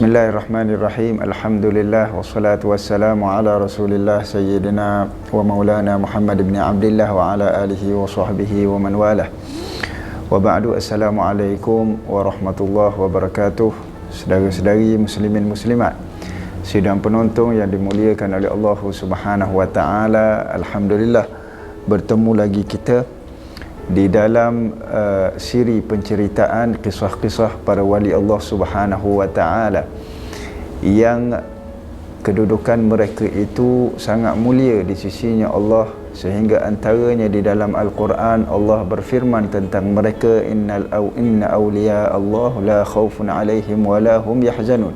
Bismillahirrahmanirrahim. Alhamdulillah wassalatu wassalamu ala Rasulillah sayyidina wa maulana Muhammad ibn Abdullah wa ala alihi wa sahbihi wa man walah. Wa ba'du, assalamualaikum warahmatullahi wabarakatuh. Saudara-saudari muslimin muslimat, sidang penonton yang dimuliakan oleh Allah Subhanahu wa taala, alhamdulillah bertemu lagi kita di dalam siri penceritaan kisah-kisah para wali Allah Subhanahu wa taala yang kedudukan mereka itu sangat mulia di sisinya Allah, sehingga antaranya di dalam Al-Quran Allah berfirman tentang mereka, inna awliya Allah la khaufun alaihim wa la hum yahzanun.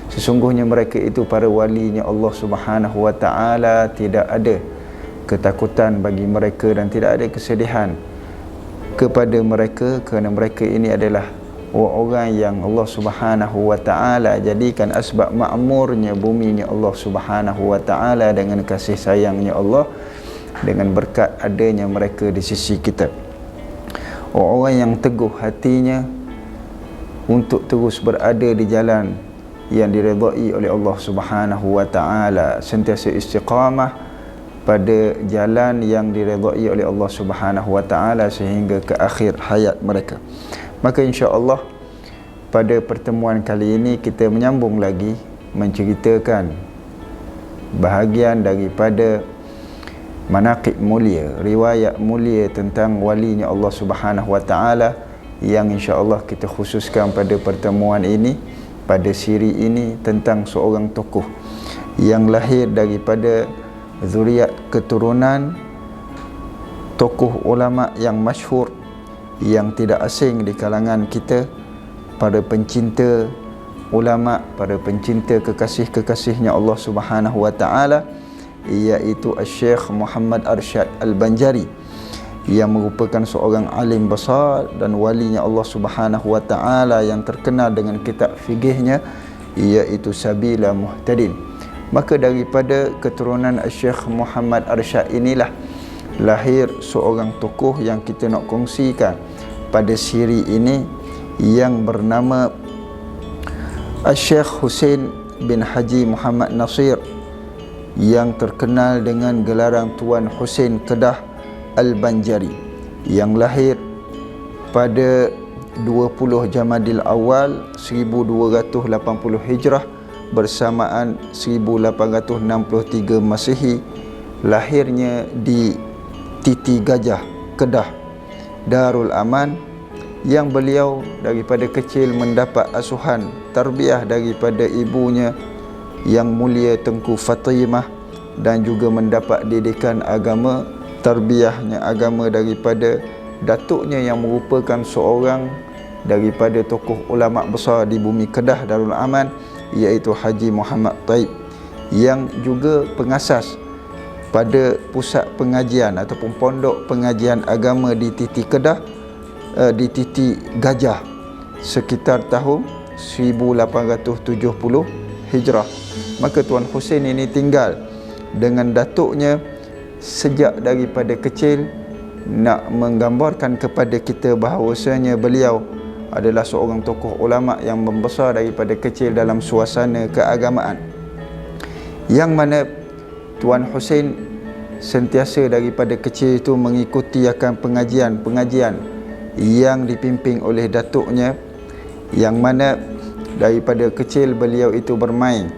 Sesungguhnya mereka itu para walinya Allah Subhanahu wa taala, tidak ada ketakutan bagi mereka dan tidak ada kesedihan kepada mereka, kerana mereka ini adalah orang yang Allah Subhanahu wa taala jadikan asbab makmurnya buminya Allah Subhanahu wa taala dengan kasih sayangnya Allah, dengan berkat adanya mereka di sisi kita. Orang yang teguh hatinya untuk terus berada di jalan yang diredai oleh Allah Subhanahu wa taala, sentiasa istiqamah pada jalan yang diredai oleh Allah Subhanahu wa taala sehingga ke akhir hayat mereka. Maka insya-Allah pada pertemuan kali ini kita menyambung lagi menceritakan bahagian daripada manaqib mulia, riwayat mulia tentang walinya Allah Subhanahu wa taala, yang insya-Allah kita khususkan pada pertemuan ini, pada siri ini, tentang seorang tokoh yang lahir daripada zuriat keturunan tokoh ulama yang masyhur, yang tidak asing di kalangan kita, para pencinta ulama, para pencinta kekasih-kekasihnya Allah Subhanahu wa taala, iaitu Syekh Muhammad Arsyad Al-Banjari, yang merupakan seorang alim besar dan walinya Allah Subhanahu wa taala yang terkenal dengan kitab fiqihnya, iaitu Sabila Muhtadin. Maka daripada keturunan Syekh Muhammad Arsyad inilah lahir seorang tokoh yang kita nak kongsikan pada siri ini, yang bernama Syekh Husain bin Haji Muhammad Nasir, yang terkenal dengan gelaran Tuan Husain Kedah Al-Banjari, yang lahir pada 20 Jamadil Awal 1280 Hijrah bersamaan 1863 Masihi. Lahirnya di Titi Gajah, Kedah, Darul Aman, yang beliau daripada kecil mendapat asuhan tarbiyah daripada ibunya yang mulia Tengku Fatimah, dan juga mendapat didikan agama, tarbiyahnya agama daripada datuknya yang merupakan seorang daripada tokoh ulama besar di bumi Kedah Darul Aman, iaitu Haji Muhammad Taib, yang juga pengasas pada pusat pengajian ataupun pondok pengajian agama di Titi Kedah, di Titi Gajah, sekitar tahun 1870 Hijrah. Maka Tuan Husain ini tinggal dengan datuknya sejak daripada kecil, nak menggambarkan kepada kita bahawasanya beliau adalah seorang tokoh ulama yang membesar daripada kecil dalam suasana keagamaan, yang mana Tuan Husain sentiasa daripada kecil itu mengikuti akan pengajian-pengajian yang dipimpin oleh datuknya, yang mana daripada kecil beliau itu bermain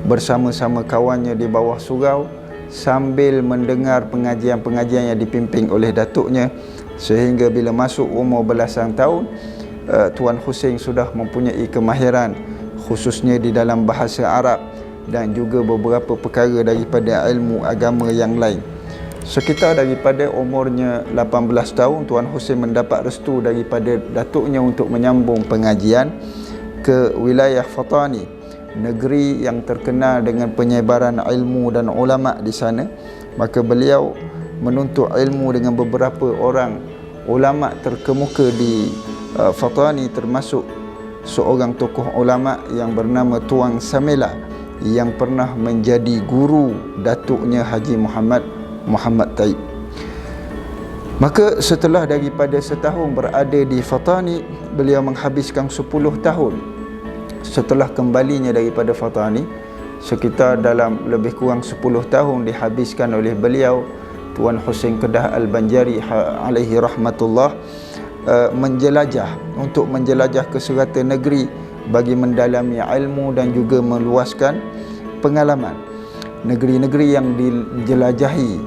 bersama-sama kawannya di bawah surau sambil mendengar pengajian-pengajian yang dipimpin oleh datuknya, sehingga bila masuk umur belasan tahun, Tuan Husain sudah mempunyai kemahiran khususnya di dalam bahasa Arab dan juga beberapa perkara daripada ilmu agama yang lain. Sekitar daripada umurnya 18 tahun, Tuan Husain mendapat restu daripada datuknya untuk menyambung pengajian ke wilayah Fatani, negeri yang terkenal dengan penyebaran ilmu dan ulama di sana. Maka beliau menuntut ilmu dengan beberapa orang ulama terkemuka di Fatani, termasuk seorang tokoh ulama yang bernama Tuan Samela, yang pernah menjadi guru datuknya Haji Muhammad Taib. Maka setelah daripada setahun berada di Fatani, beliau menghabiskan 10 tahun setelah kembalinya daripada fatah ni, sekitar dalam lebih kurang 10 tahun dihabiskan oleh beliau, Tuan Husain Kedah Al-Banjari alaihi rahmatullah, untuk menjelajah ke serata negeri bagi mendalami ilmu dan juga meluaskan pengalaman. Negeri-negeri yang dijelajahi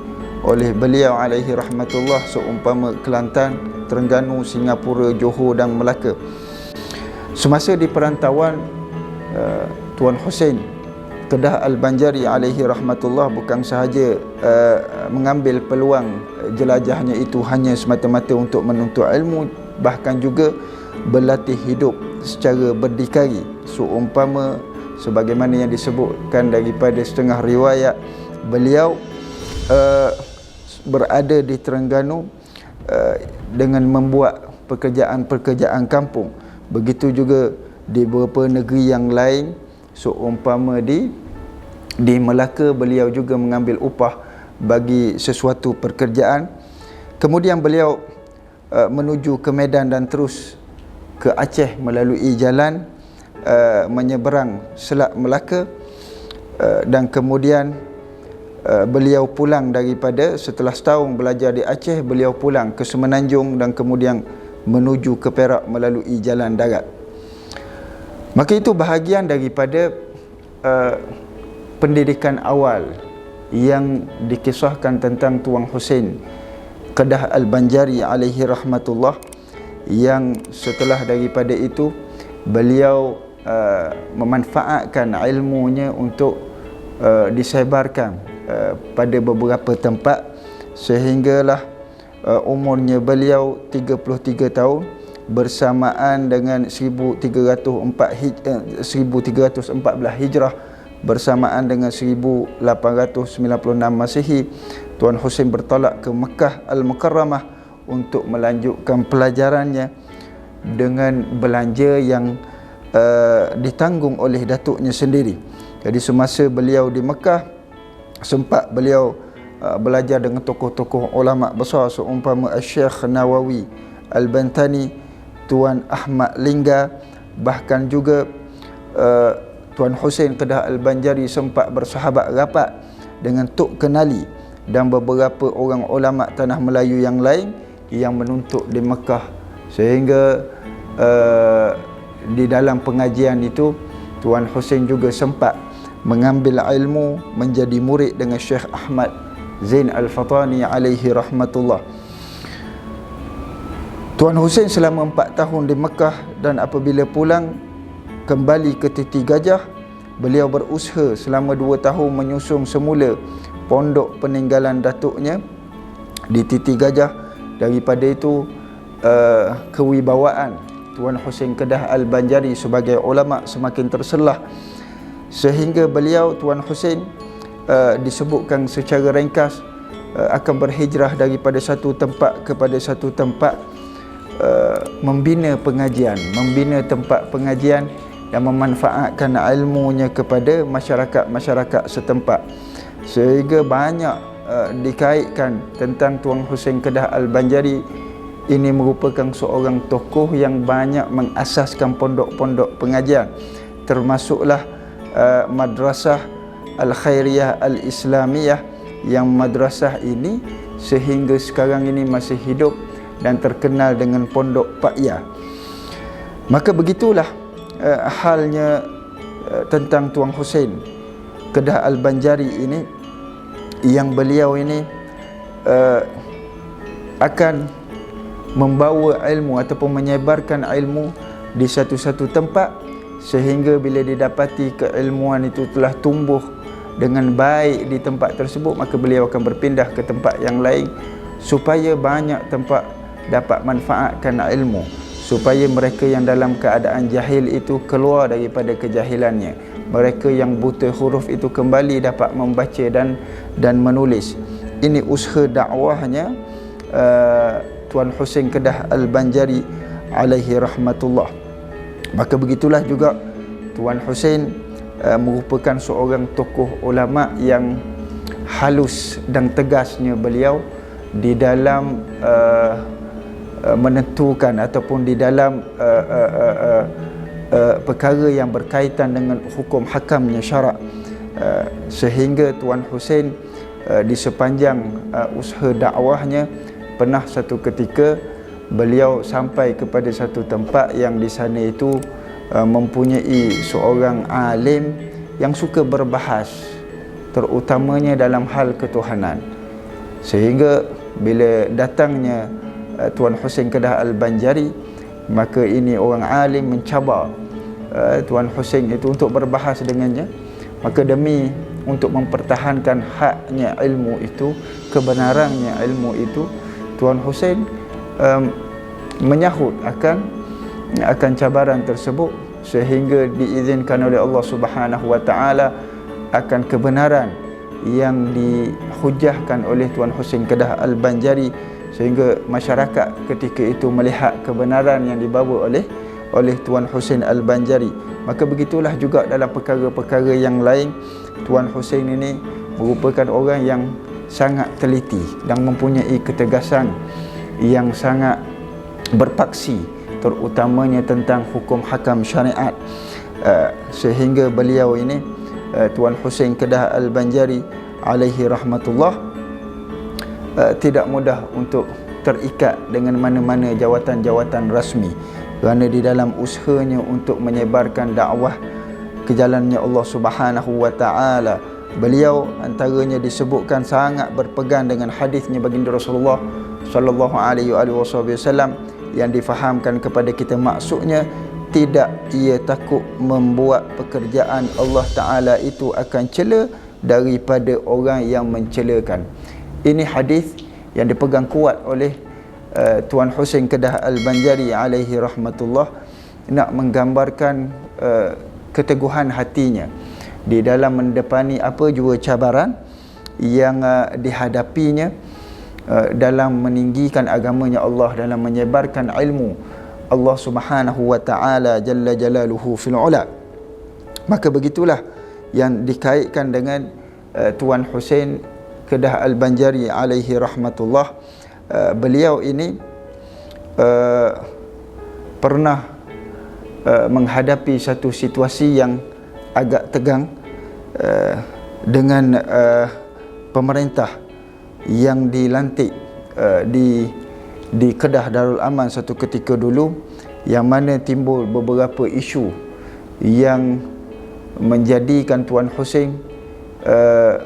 oleh beliau alaihi rahmatullah seumpama Kelantan, Terengganu, Singapura, Johor dan Melaka. Semasa di perantauan, Tuan Husain Kedah Al-Banjari alaihi rahmatullah bukan sahaja mengambil peluang jelajahnya itu hanya semata-mata untuk menuntut ilmu, bahkan juga berlatih hidup secara berdikari, seumpama sebagaimana yang disebutkan daripada setengah riwayat, beliau berada di Terengganu dengan membuat pekerjaan-pekerjaan kampung. Begitu juga di beberapa negeri yang lain, seumpama di Melaka, beliau juga mengambil upah bagi sesuatu pekerjaan. Kemudian beliau menuju ke Medan dan terus ke Aceh melalui jalan menyeberang Selat Melaka, dan kemudian beliau pulang daripada, setelah setahun belajar di Aceh, beliau pulang ke Semenanjung dan kemudian menuju ke Perak melalui jalan darat. Maka itu bahagian daripada pendidikan awal yang dikisahkan tentang Tuan Husain Kedah Al-Banjari alaihi rahmatullah, yang setelah daripada itu beliau memanfaatkan ilmunya untuk disebarkan pada beberapa tempat, sehinggalah umurnya beliau 33 tahun bersamaan dengan 1314 Hijrah, bersamaan dengan 1896 Masihi. Tuan Husain bertolak ke Mekah Al-Mukarramah untuk melanjutkan pelajarannya dengan belanja yang ditanggung oleh datuknya sendiri. Jadi semasa beliau di Mekah, sempat beliau belajar dengan tokoh-tokoh ulama besar seumpama Syekh Nawawi Al-Bantani, Tuan Ahmad Lingga, bahkan juga Tuan Husain Kedah Al-Banjari sempat bersahabat rapat dengan Tok Kenali dan beberapa orang ulama tanah Melayu yang lain yang menuntut di Mekah, sehingga di dalam pengajian itu Tuan Husain juga sempat mengambil ilmu, menjadi murid dengan Syekh Ahmad Zain Al-Fatani alaihi rahmatullah. Tuan Husain selama 4 tahun di Mekah, dan apabila pulang kembali ke Titi Gajah, beliau berusaha selama 2 tahun menyusung semula pondok peninggalan datuknya di Titi Gajah. Daripada itu kewibawaan Tuan Husain Kedah Al-Banjari sebagai ulama semakin terselah, sehingga beliau, Tuan Husain, disebutkan secara ringkas akan berhijrah daripada satu tempat kepada satu tempat, membina pengajian, membina tempat pengajian dan memanfaatkan ilmunya kepada masyarakat-masyarakat setempat, sehingga banyak dikaitkan tentang Tuan Husain Kedah Al-Banjari. Ini merupakan seorang tokoh yang banyak mengasaskan pondok-pondok pengajian, termasuklah Madrasah Al-Khairiyah Al-Islamiyah, yang madrasah ini sehingga sekarang ini masih hidup dan terkenal dengan Pondok Pak Ya. Maka begitulah halnya tentang Tuan Husain Kedah Al-Banjari ini, yang beliau ini akan membawa ilmu ataupun menyebarkan ilmu di satu-satu tempat, sehingga bila didapati keilmuan itu telah tumbuh dengan baik di tempat tersebut, maka beliau akan berpindah ke tempat yang lain supaya banyak tempat dapat manfaatkan ilmu, supaya mereka yang dalam keadaan jahil itu keluar daripada kejahilannya, mereka yang buta huruf itu kembali dapat membaca dan menulis. Ini usaha dakwahnya Tuan Husain Kedah Al-Banjari alaihi rahmatullah. Maka begitulah juga Tuan Husain merupakan seorang tokoh ulama yang halus dan tegasnya beliau di dalam menentukan ataupun di dalam perkara yang berkaitan dengan hukum hakamnya syarak, sehingga Tuan Hussein di sepanjang usaha dakwahnya pernah satu ketika beliau sampai kepada satu tempat yang di sana itu mempunyai seorang alim yang suka berbahas, terutamanya dalam hal ketuhanan. Sehingga bila datangnya Tuan Hussein Kedah Al-Banjari, maka ini orang alim mencabar Tuan Hussein itu untuk berbahas dengannya. Maka demi untuk mempertahankan haknya ilmu itu, kebenarannya ilmu itu, Tuan Hussein menyahut akan cabaran tersebut, sehingga diizinkan oleh Allah Subhanahu wa taala akan kebenaran yang dihujahkan oleh Tuan Hussein Kedah Al-Banjari, sehingga masyarakat ketika itu melihat kebenaran yang dibawa oleh Tuan Hussein Al-Banjari. Maka begitulah juga dalam perkara-perkara yang lain, Tuan Hussein ini merupakan orang yang sangat teliti dan mempunyai ketegasan yang sangat berpaksi, terutamanya tentang hukum hakam syariat, sehingga beliau ini Tuan Hussein Kedah Al-Banjari alaihi rahmatullah tidak mudah untuk terikat dengan mana-mana jawatan-jawatan rasmi, kerana di dalam usahanya untuk menyebarkan dakwah ke jalannya Allah Subhanahu wa taala, beliau antaranya disebutkan sangat berpegang dengan hadisnya baginda Rasulullah sallallahu alaihi wasallam yang difahamkan kepada kita maksudnya tidak ia takut membuat pekerjaan Allah Ta'ala itu akan cela daripada orang yang mencelakan. Ini hadis yang dipegang kuat oleh Tuan Hussein Kedah Al-Banjari alaihi rahmatullah, nak menggambarkan keteguhan hatinya di dalam mendepani apa jua cabaran yang dihadapinya dalam meninggikan agamanya Allah, dalam menyebarkan ilmu Allah Subhanahu wa taala jalla jalaluhu fil ula. Maka begitulah yang dikaitkan dengan Tuan Hussein Kedah Al-Banjari alaihi rahmatullah. Beliau ini pernah menghadapi satu situasi yang agak tegang dengan pemerintah yang dilantik di Kedah Darul Aman satu ketika dulu, yang mana timbul beberapa isu yang menjadikan Tuan Hussein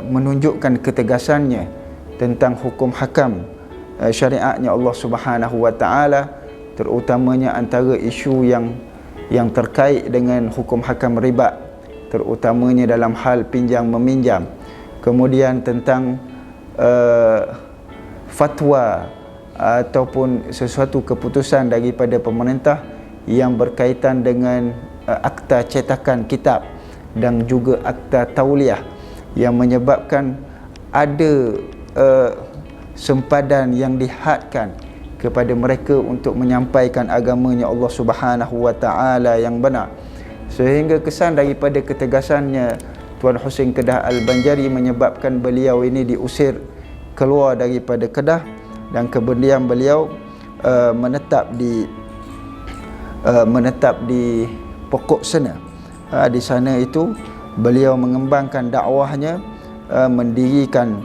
menunjukkan ketegasannya tentang hukum hakam syariatnya Allah Subhanahu wa taala, terutamanya antara isu yang terkait dengan hukum hakam riba, terutamanya dalam hal pinjam meminjam. Kemudian tentang fatwa ataupun sesuatu keputusan daripada pemerintah yang berkaitan dengan akta cetakan kitab dan juga akta tauliah, yang menyebabkan ada sempadan yang dihadkan kepada mereka untuk menyampaikan agamanya Allah Subhanahu wa taala yang benar. Sehingga kesan daripada ketegasannya Tuan Hussein Kedah Al-Banjari menyebabkan beliau ini diusir keluar daripada Kedah, dan kemudian beliau menetap di Pokok Sena. Di sana itu beliau mengembangkan dakwahnya, mendirikan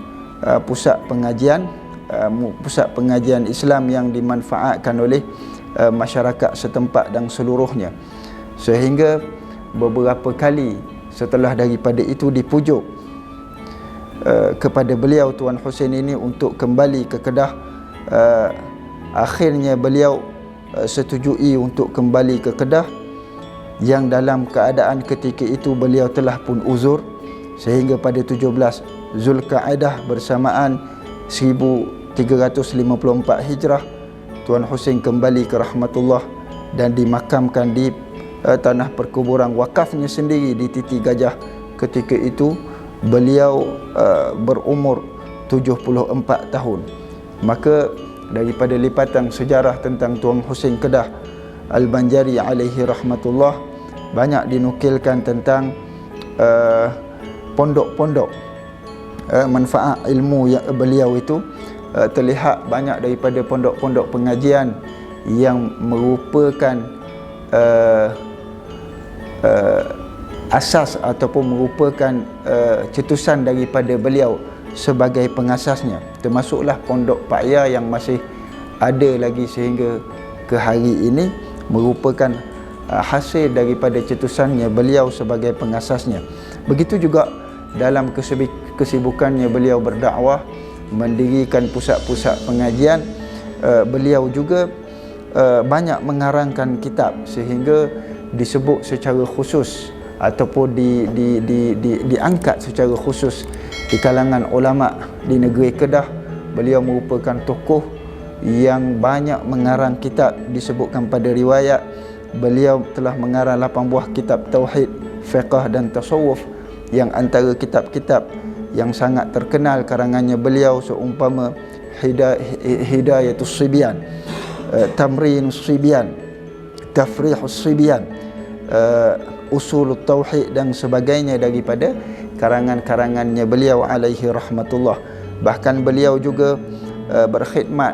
pusat pengajian Islam yang dimanfaatkan oleh masyarakat setempat dan seluruhnya. Sehingga beberapa kali setelah daripada itu dipujuk kepada beliau Tuan Hussein ini untuk kembali ke Kedah. Akhirnya beliau setujui untuk kembali ke Kedah, yang dalam keadaan ketika itu beliau telah pun uzur, sehingga pada 17 Zulkaadah bersamaan 1354 Hijrah, Tuan Hussein kembali ke rahmatullah dan dimakamkan di tanah perkuburan wakafnya sendiri di Titi Gajah. Ketika itu beliau berumur 74 tahun. Maka daripada lipatan sejarah tentang Tuan Hussein Kedah Al-Banjari alaihi rahmatullah, banyak dinukilkan tentang pondok-pondok manfaat ilmu yang beliau itu. Terlihat banyak daripada pondok-pondok pengajian yang merupakan asas ataupun merupakan cetusan daripada beliau sebagai pengasasnya, termasuklah Pondok Pak Ya yang masih ada lagi sehingga ke hari ini, merupakan hasil daripada cetusannya beliau sebagai pengasasnya. Begitu juga dalam kesibukannya beliau berdakwah, mendirikan pusat-pusat pengajian, beliau juga banyak mengarangkan kitab sehingga disebut secara khusus ataupun diangkat secara khusus di kalangan ulama di negeri Kedah. Beliau merupakan tokoh yang banyak mengarang kitab. Disebutkan pada riwayat beliau telah mengarang 8 buah kitab tauhid, fiqh dan tasawuf, yang antara kitab-kitab yang sangat terkenal karangannya beliau seumpama Hidayatus Sibyan, Tamrinus Sibyan, Tafrihus Sibyan, Usulut Tauhid dan sebagainya daripada karangan-karangannya beliau alaihi rahmatullah. Bahkan beliau juga berkhidmat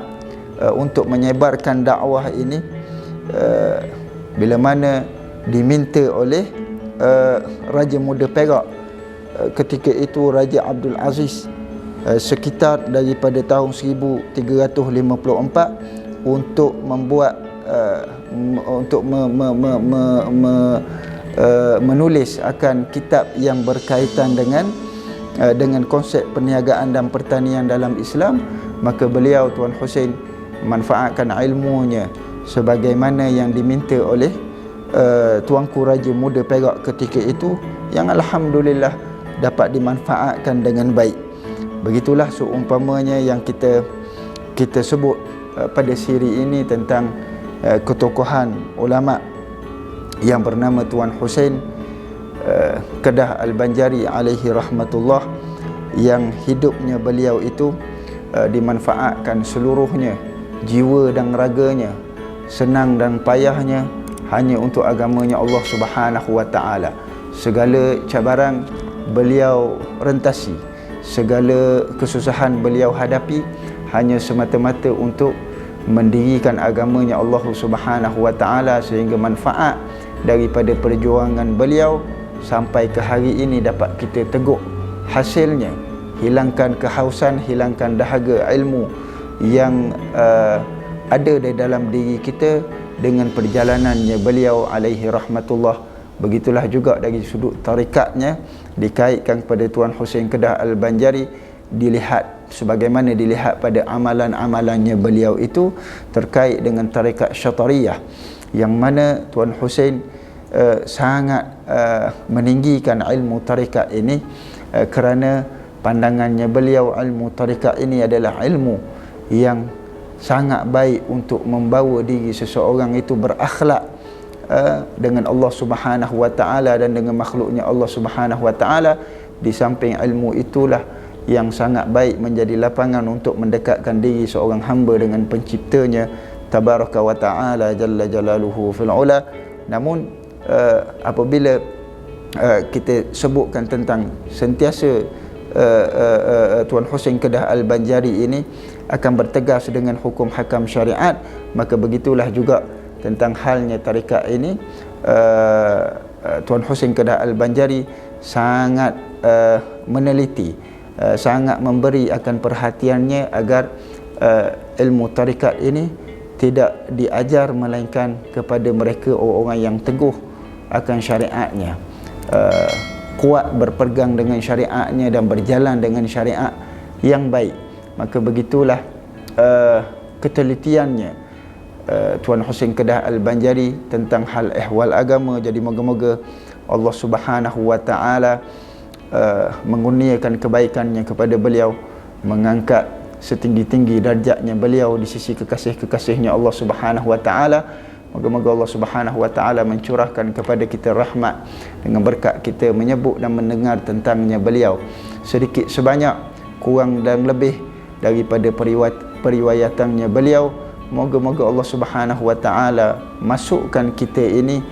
untuk menyebarkan dakwah ini bila mana diminta oleh Raja Muda Perak ketika itu, Raja Abdul Aziz, sekitar daripada tahun 1354 untuk membuat menulis akan kitab yang berkaitan dengan konsep perniagaan dan pertanian dalam Islam. Maka beliau Tuan Hussein manfaatkan ilmunya sebagaimana yang diminta oleh Tuanku Raja Muda Perak ketika itu, yang alhamdulillah dapat dimanfaatkan dengan baik. Begitulah seumpamanya yang kita sebut pada siri ini tentang ketokohan ulama yang bernama Tuan Hussein Kedah Al-Banjari alaihi rahmatullah, yang hidupnya beliau itu dimanfaatkan seluruhnya, jiwa dan raganya, senang dan payahnya hanya untuk agamanya Allah Subhanahu wa taala. Segala cabaran beliau rentasi, segala kesusahan beliau hadapi hanya semata-mata untuk mendirikan agamanya Allah Subhanahu wa taala, sehingga manfaat daripada perjuangan beliau sampai ke hari ini dapat kita teguk hasilnya. Hilangkan kehausan, hilangkan dahaga ilmu yang ada di dalam diri kita dengan perjalanannya beliau alaihi rahmatullah. Begitulah juga dari sudut tarikatnya dikaitkan kepada Tuan Hussein Kedah Al-Banjari, dilihat sebagaimana dilihat pada amalan-amalannya beliau itu terkait dengan tarikat Syatariyah, yang mana Tuan Hussein sangat meninggikan ilmu tarikat ini kerana pandangannya beliau ilmu tarikat ini adalah ilmu yang sangat baik untuk membawa diri seseorang itu berakhlak dengan Allah Subhanahu wa taala dan dengan makhluknya Allah Subhanahu wa taala. Di samping ilmu itulah yang sangat baik menjadi lapangan untuk mendekatkan diri seorang hamba dengan penciptanya tabaraka wa taala jalla jalaluhu fil ula. Namun apabila kita sebutkan tentang sentiasa Tuan Hussein Kedah Al-Banjari ini akan bertegas dengan hukum hakam syariat, maka begitulah juga tentang halnya tarikat ini. Tuan Hussein Kedah Al-Banjari sangat meneliti, sangat memberi akan perhatiannya agar ilmu tarikat ini tidak diajar melainkan kepada mereka orang-orang yang teguh akan syariatnya, kuat berpegang dengan syariatnya dan berjalan dengan syariat yang baik. Maka begitulah ketelitiannya Tuan Hussein Kedah Al-Banjari tentang hal ehwal agama. Jadi moga-moga Allah Subhanahu wa taala mengurniakan kebaikannya kepada beliau, mengangkat setinggi-tinggi darjatnya beliau di sisi kekasih-kekasihnya Allah Subhanahu wa taala. Moga-moga Allah Subhanahu wa taala mencurahkan kepada kita rahmat dengan berkat kita menyebut dan mendengar tentangnya beliau, sedikit sebanyak, kurang dan lebih daripada periwayatannya beliau. Moga-moga Allah Subhanahu wa taala masukkan kita ini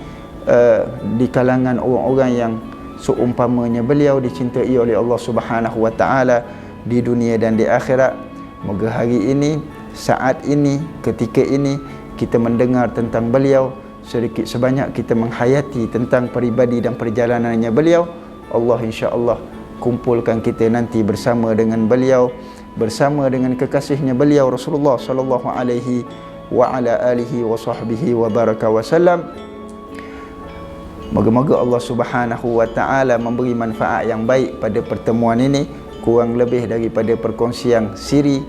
di kalangan orang-orang yang seumpamanya beliau dicintai oleh Allah Subhanahu wa taala di dunia dan di akhirat. Moga hari ini, saat ini, ketika ini kita mendengar tentang beliau, sedikit sebanyak kita menghayati tentang peribadi dan perjalanannya beliau, Allah insya-Allah kumpulkan kita nanti bersama dengan beliau, bersama dengan kekasihnya beliau Rasulullah sallallahu alaihi wa ala alihi wa sahbihi wa baraka wasallam. Moga-moga Allah Subhanahu wa taala memberi manfaat yang baik pada pertemuan ini, kurang lebih daripada perkongsian siri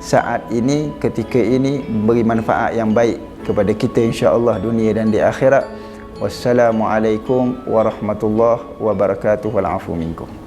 saat ini, ketika ini, memberi manfaat yang baik kepada kita insya-Allah dunia dan di akhirat. Wassalamualaikum warahmatullahi wabarakatuh. Wal afu minkum.